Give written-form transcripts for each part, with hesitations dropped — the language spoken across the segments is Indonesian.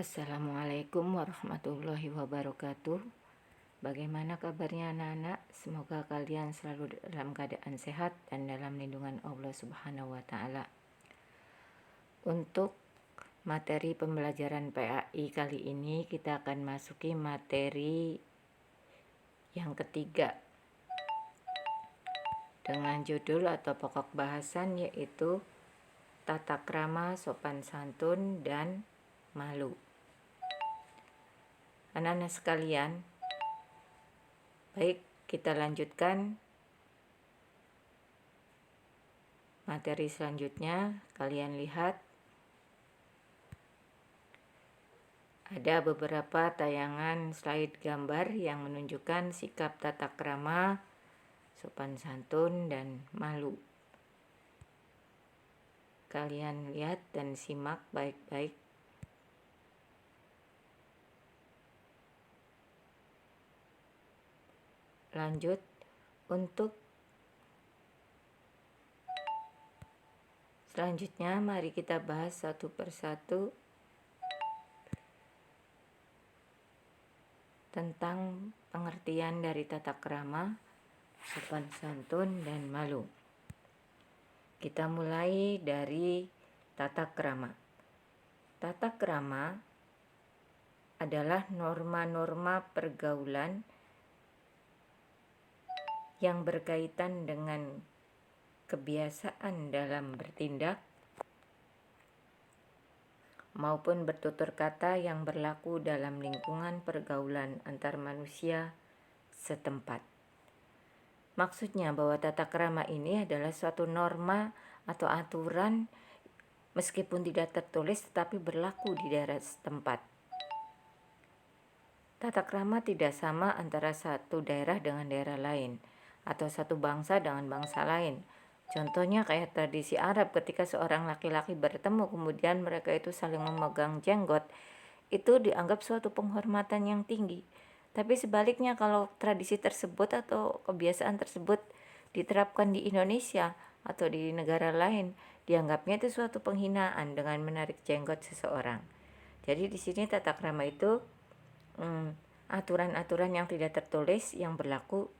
Assalamualaikum warahmatullahi wabarakatuh. Bagaimana kabarnya anak-anak? Semoga kalian selalu dalam keadaan sehat dan dalam lindungan Allah Subhanahu wa taala. Untuk materi pembelajaran PAI kali ini kita akan masuki materi yang ketiga dengan judul atau pokok bahasan yaitu tata krama, sopan santun, dan malu. Anak-anak sekalian, baik, kita lanjutkan materi selanjutnya. Kalian lihat ada beberapa tayangan slide gambar yang menunjukkan sikap tata krama, sopan santun, dan malu. Kalian lihat dan simak baik-baik. Lanjut, untuk selanjutnya mari kita bahas satu persatu tentang pengertian dari tata krama, sopan santun, dan malu. Kita mulai dari tata krama. Tata krama adalah norma-norma pergaulan yang berkaitan dengan kebiasaan dalam bertindak maupun bertutur kata yang berlaku dalam lingkungan pergaulan antar manusia setempat. Maksudnya bahwa tata krama ini adalah suatu norma atau aturan meskipun tidak tertulis tetapi berlaku di daerah setempat. Tata krama tidak sama antara satu daerah dengan daerah lain atau satu bangsa dengan bangsa lain. Contohnya kayak tradisi Arab, ketika seorang laki-laki bertemu kemudian mereka itu saling memegang jenggot, itu dianggap suatu penghormatan yang tinggi. Tapi sebaliknya kalau tradisi tersebut atau kebiasaan tersebut diterapkan di Indonesia atau di negara lain, dianggapnya itu suatu penghinaan dengan menarik jenggot seseorang. Jadi di sini tata krama itu aturan-aturan yang tidak tertulis yang berlaku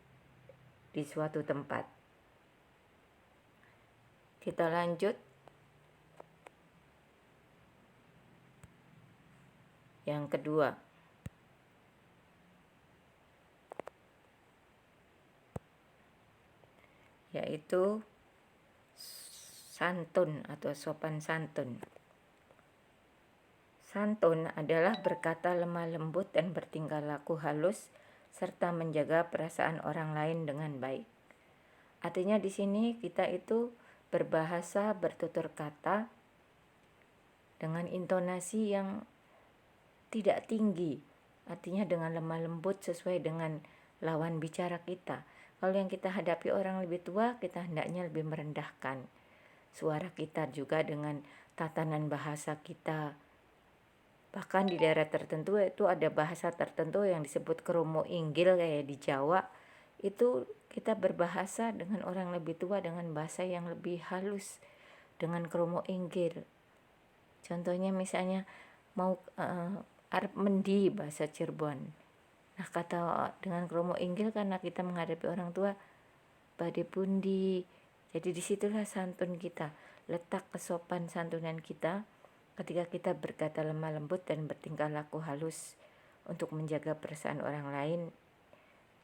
di suatu tempat. Kita lanjut. Yang kedua, yaitu santun atau sopan santun. Santun adalah berkata lemah lembut dan bertingkah laku halus serta menjaga perasaan orang lain dengan baik. Artinya di sini kita itu berbahasa, bertutur kata dengan intonasi yang tidak tinggi, artinya dengan lemah lembut sesuai dengan lawan bicara kita. Kalau yang kita hadapi orang lebih tua, kita hendaknya lebih merendahkan suara kita juga dengan tatanan bahasa kita. Bahkan di daerah tertentu itu ada bahasa tertentu yang disebut kromo inggil kayak di Jawa. Itu kita berbahasa dengan orang lebih tua dengan bahasa yang lebih halus, dengan kromo inggil. Contohnya misalnya mau arep mendi bahasa Cirebon. Nah, kata dengan kromo inggil karena kita menghadapi orang tua, bade pundi. Jadi disitulah santun kita, letak kesopan santunan kita ketika kita berkata lemah lembut dan bertingkah laku halus untuk menjaga perasaan orang lain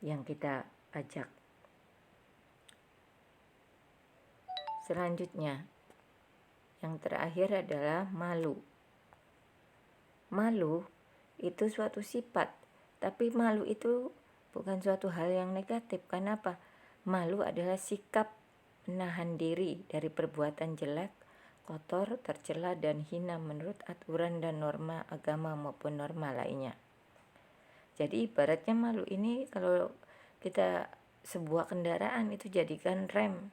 yang kita ajak. Selanjutnya, yang terakhir adalah malu. Malu itu suatu sifat, tapi malu itu bukan suatu hal yang negatif. Kenapa? Malu adalah sikap menahan diri dari perbuatan jelek, kotor, tercela, dan hina menurut aturan dan norma agama maupun norma lainnya. Jadi ibaratnya malu ini kalau kita sebuah kendaraan itu jadikan rem,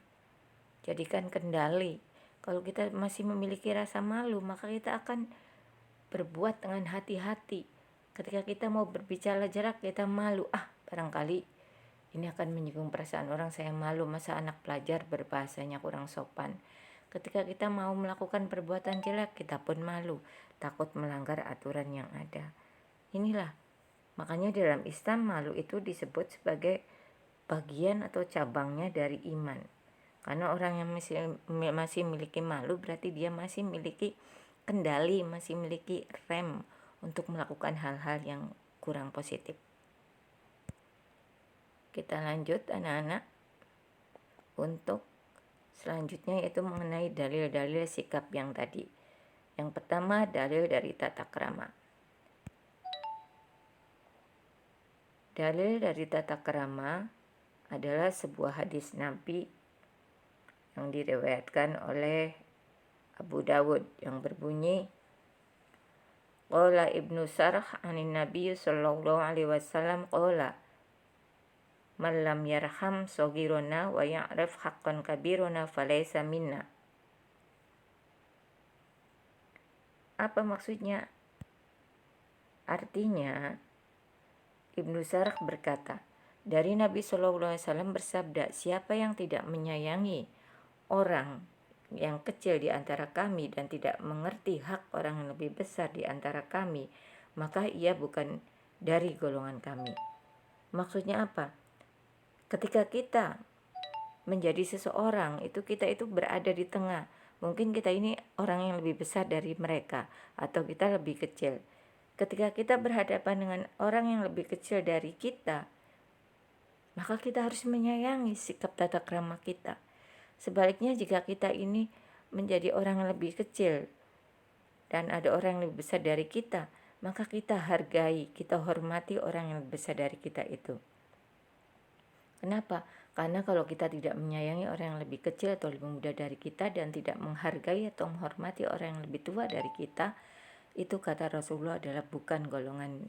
jadikan kendali. Kalau kita masih memiliki rasa malu, maka kita akan berbuat dengan hati-hati. Ketika kita mau berbicara jarak, kita malu. Barangkali ini akan menyinggung perasaan orang, saya malu, masa anak pelajar berbahasanya kurang sopan. Ketika kita mau melakukan perbuatan jelek, kita pun malu, takut melanggar aturan yang ada. Inilah, makanya dalam Islam malu itu disebut sebagai bagian atau cabangnya dari iman. Karena orang yang masih memiliki malu berarti dia masih memiliki kendali, masih memiliki rem untuk melakukan hal-hal yang kurang positif. Kita lanjut anak-anak untuk selanjutnya, yaitu mengenai dalil-dalil sikap yang tadi. Yang pertama, dalil dari tata krama. Dalil dari tata krama adalah sebuah hadis Nabi yang diriwayatkan oleh Abu Dawud yang berbunyi, qala Ibnu Sarh anin Nabi sallallahu alaihi wasallam qala man lam yarham sogirona wa ya'rif haqqan kabirona falaysa minna. Apa maksudnya? Artinya, Ibnu Sarh berkata, dari Nabi SAW bersabda, siapa yang tidak menyayangi orang yang kecil di antara kami dan tidak mengerti hak orang yang lebih besar di antara kami, maka ia bukan dari golongan kami. Maksudnya apa? Ketika kita menjadi seseorang, kita itu berada di tengah. Mungkin kita ini orang yang lebih besar dari mereka, atau kita lebih kecil. Ketika kita berhadapan dengan orang yang lebih kecil dari kita, maka kita harus menyayangi sikap tata krama kita. Sebaliknya, jika kita ini menjadi orang yang lebih kecil dan ada orang yang lebih besar dari kita, maka kita hargai, kita hormati orang yang lebih besar dari kita itu. Kenapa? Karena kalau kita tidak menyayangi orang yang lebih kecil atau lebih muda dari kita dan tidak menghargai atau menghormati orang yang lebih tua dari kita, itu kata Rasulullah adalah bukan golongan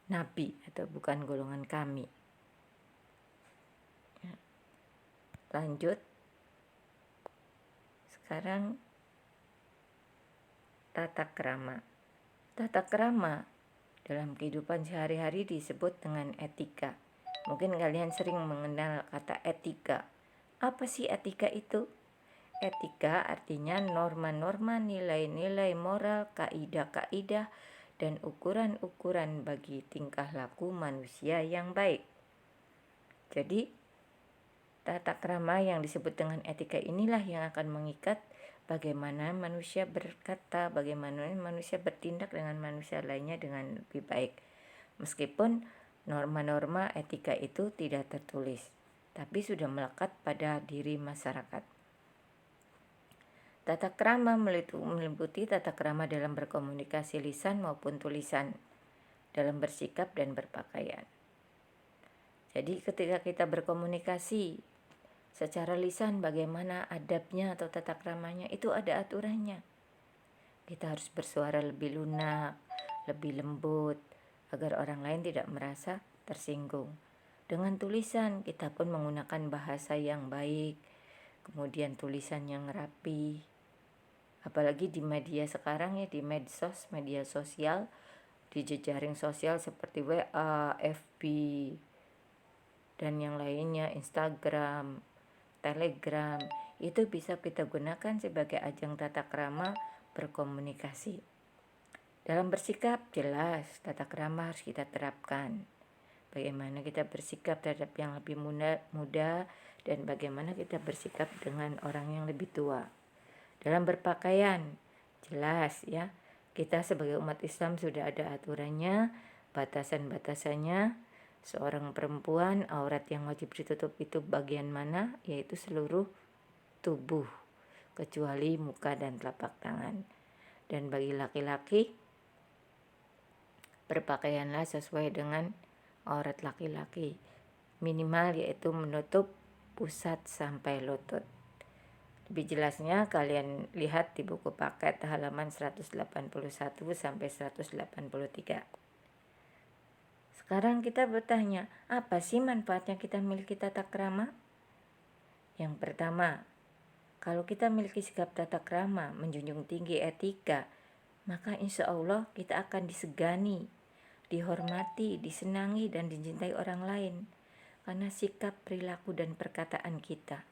Nabi atau bukan golongan kami. Lanjut. Sekarang tata krama. Tata krama dalam kehidupan sehari-hari disebut dengan etika. Mungkin kalian sering mengenal kata etika. Apa sih etika itu? Etika artinya norma-norma, nilai-nilai moral, kaidah-kaidah, dan ukuran-ukuran bagi tingkah laku manusia yang baik. Jadi, tata krama yang disebut dengan etika inilah yang akan mengikat bagaimana manusia berkata, bagaimana manusia bertindak dengan manusia lainnya dengan lebih baik. Meskipun norma-norma etika itu tidak tertulis, tapi sudah melekat pada diri masyarakat. Tata krama meliputi tata krama dalam berkomunikasi lisan maupun tulisan, dalam bersikap dan berpakaian. Jadi ketika kita berkomunikasi secara lisan, bagaimana adabnya atau tata kramanya, itu ada aturannya. Kita harus bersuara lebih lunak, lebih lembut, agar orang lain tidak merasa tersinggung. Dengan tulisan, kita pun menggunakan bahasa yang baik, kemudian tulisan yang rapi. Apalagi di media sekarang ya, di medsos, media sosial, di jejaring sosial seperti WA, FB, dan yang lainnya, Instagram, Telegram, itu bisa kita gunakan sebagai ajang tata krama berkomunikasi. Dalam bersikap, jelas tata krama harus kita terapkan. Bagaimana kita bersikap terhadap yang lebih muda dan bagaimana kita bersikap dengan orang yang lebih tua. Dalam berpakaian, jelas ya, kita sebagai umat Islam sudah ada aturannya, batasan-batasannya. Seorang perempuan, aurat yang wajib ditutup itu bagian mana? Yaitu seluruh tubuh, kecuali muka dan telapak tangan. Dan bagi laki-laki, berpakaianlah sesuai dengan aurat laki-laki. Minimal yaitu menutup pusat sampai lutut. Lebih jelasnya kalian lihat di buku paket halaman 181 sampai 183. Sekarang kita bertanya, apa sih manfaatnya kita memiliki tata krama? Yang pertama, kalau kita memiliki sikap tata krama, menjunjung tinggi etika, maka insya Allah kita akan disegani, dihormati, disenangi, dan dicintai orang lain karena sikap, perilaku, dan perkataan kita.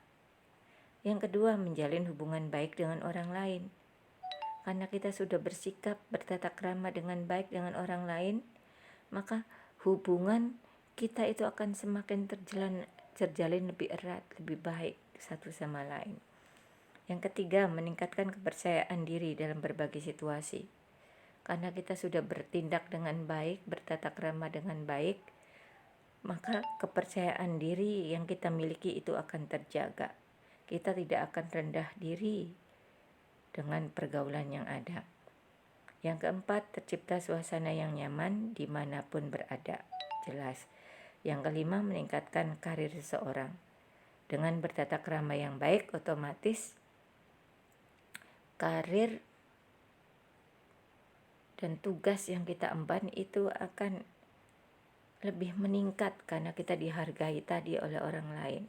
Yang kedua, menjalin hubungan baik dengan orang lain. Karena kita sudah bersikap bertata krama dengan baik dengan orang lain, maka hubungan kita itu akan semakin terjalin lebih erat, lebih baik satu sama lain. Yang ketiga, meningkatkan kepercayaan diri dalam berbagai situasi. Karena kita sudah bertindak dengan baik, bertata krama dengan baik, maka kepercayaan diri yang kita miliki itu akan terjaga. Kita tidak akan rendah diri dengan pergaulan yang ada. Yang keempat, tercipta suasana yang nyaman dimanapun berada. Jelas. Yang kelima, meningkatkan karir seseorang. Dengan bertata krama yang baik, otomatis karir dan tugas yang kita emban itu akan lebih meningkat karena kita dihargai tadi oleh orang lain.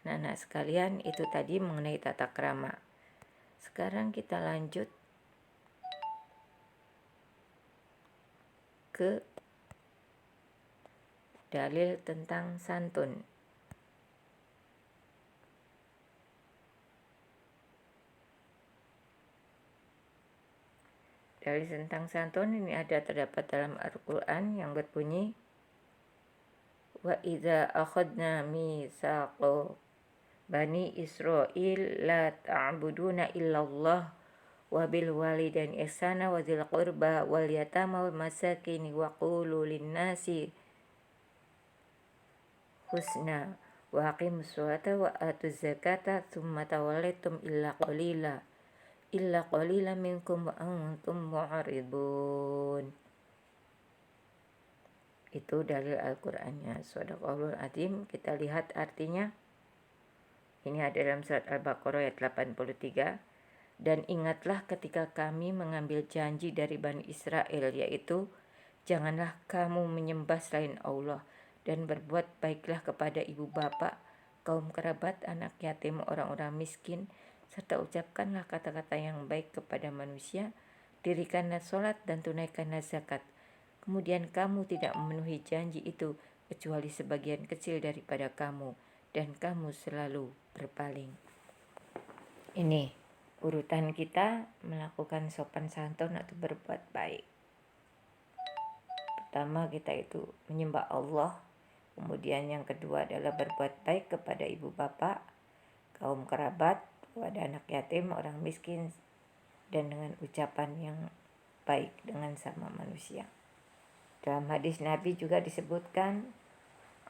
Nah, sekalian, itu tadi mengenai tata krama. Sekarang kita lanjut ke dalil tentang santun. Dalil tentang santun ini terdapat dalam Al-Quran yang berbunyi, wa idza akhadna mitsaqo bani Israil la ta'buduna illallah wa bil walidaini ihsana wa dzil qurba wal yatama wal masakin wa qulu lin-nasi husna wa aqimus sholata wa atuz zakata tsumma tawallaitum illa qalila minkum wa antum mu'ridun. Itu dalil Al-Qur'annya. Shadaqallahul azim. Kita lihat artinya. Ini ada dalam surat Al-Baqarah ayat 83. Dan ingatlah ketika kami mengambil janji dari Bani Israel, yaitu janganlah kamu menyembah selain Allah dan berbuat baiklah kepada ibu bapak, kaum kerabat, anak yatim, orang-orang miskin, serta ucapkanlah kata-kata yang baik kepada manusia, dirikanlah sholat dan tunaikanlah zakat. Kemudian kamu tidak memenuhi janji itu kecuali sebagian kecil daripada kamu, dan kamu selalu berpaling. Ini urutan kita melakukan sopan santun atau berbuat baik. Pertama, kita itu menyembah Allah. Kemudian yang kedua adalah berbuat baik kepada ibu bapak, kaum kerabat, kepada anak yatim, orang miskin, dan dengan ucapan yang baik dengan sama manusia. Dalam hadis Nabi juga disebutkan,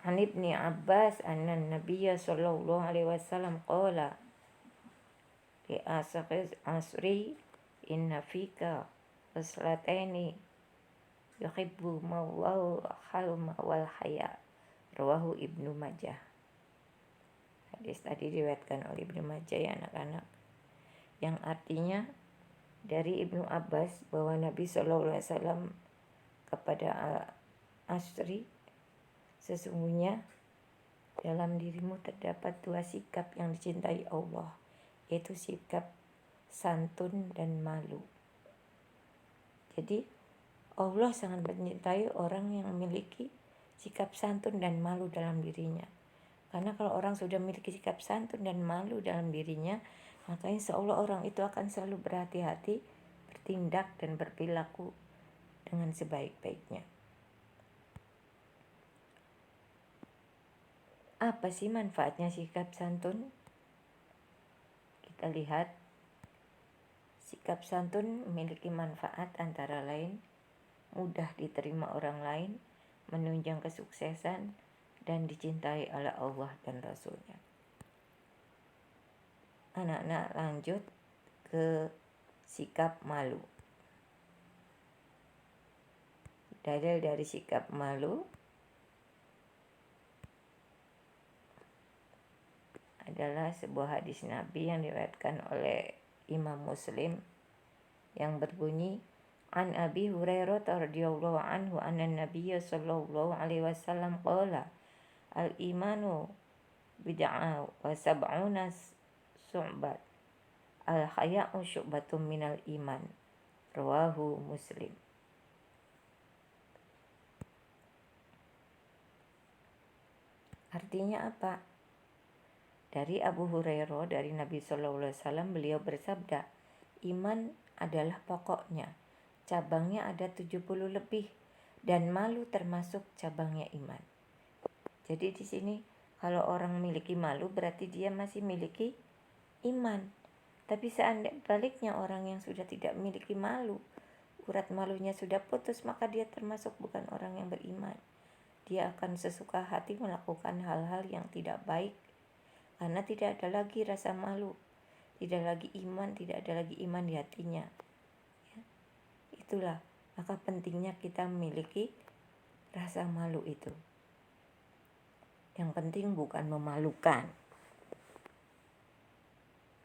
An Ibni Abbas anna Nabiyya sallallahu alaihi wasallam qala li asqiz asri inna fika khaslataini yuhibbu mawlahu halma wal haya. Rawahu Ibnu Majah. Hadis tadi diriwayatkan oleh Ibnu Majah ya anak-anak. Yang artinya dari Ibnu Abbas bahwa Nabi SAW kepada Asri, sesungguhnya dalam dirimu terdapat dua sikap yang dicintai Allah, yaitu sikap santun dan malu. Jadi Allah sangat mencintai orang yang memiliki sikap santun dan malu dalam dirinya. Karena kalau orang sudah memiliki sikap santun dan malu dalam dirinya, maka insya Allah orang itu akan selalu berhati-hati, bertindak dan berperilaku dengan sebaik-baiknya. Apa sih manfaatnya sikap santun? Kita lihat, sikap santun memiliki manfaat antara lain mudah diterima orang lain, menunjang kesuksesan, dan dicintai oleh Allah dan Rasul-Nya. Anak-anak lanjut ke sikap malu. Dalil dari sikap malu adalah sebuah hadis Nabi yang diriwayatkan oleh Imam Muslim yang berbunyi, An Abi Hurairah radhiyallahu anhu anna Nabiyya sallallahu alaihi wasallam qala al-imanu bid'ah wa sab'una syu'bat al-haya'u syu'batun minal iman. Rawahu Muslim. Artinya apa? Dari Abu Hurairah dari Nabi SAW beliau bersabda, iman adalah pokoknya, cabangnya ada 70 lebih, dan malu termasuk cabangnya iman. Jadi di sini kalau orang memiliki malu berarti dia masih memiliki iman. Tapi seandainya baliknya orang yang sudah tidak memiliki malu, urat malunya sudah putus, maka dia termasuk bukan orang yang beriman. Dia akan sesuka hati melakukan hal-hal yang tidak baik karena tidak ada lagi rasa malu, tidak lagi iman, tidak ada lagi iman di hatinya. Ya. Itulah maka pentingnya kita memiliki rasa malu itu. Yang penting bukan memalukan.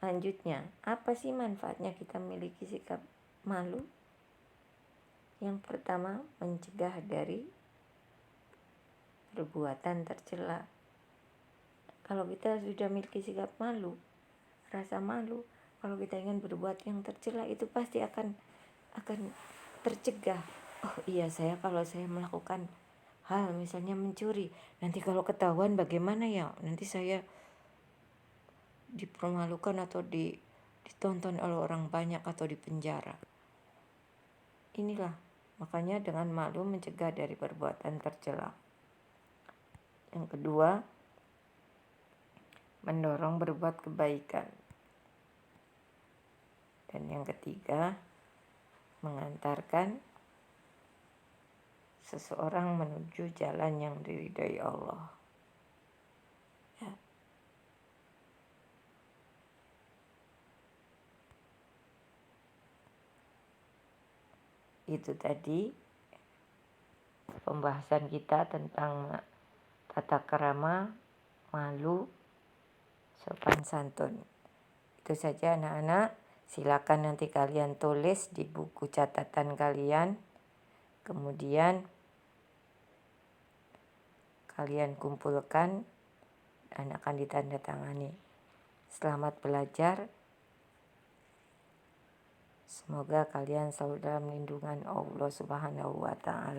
Lanjutnya, apa sih manfaatnya kita memiliki sikap malu? Yang pertama, mencegah dari perbuatan tercela. Kalau kita sudah memiliki sikap malu, rasa malu, kalau kita ingin berbuat yang tercela itu pasti akan tercegah. Oh iya, kalau saya melakukan hal misalnya mencuri, nanti kalau ketahuan bagaimana ya? Nanti saya dipermalukan atau ditonton oleh orang banyak atau dipenjara. Inilah makanya dengan malu mencegah dari perbuatan tercela. Yang kedua, mendorong berbuat kebaikan. Dan yang ketiga, mengantarkan seseorang menuju jalan yang diridhai Allah. Ya. Itu tadi pembahasan kita tentang tata krama, malu, sopan santun. Itu saja anak-anak. Silakan nanti kalian tulis di buku catatan kalian. Kemudian kalian kumpulkan dan akan ditandatangani. Selamat belajar. Semoga kalian selalu dalam lindungan Allah Subhanahu wa Ta'ala.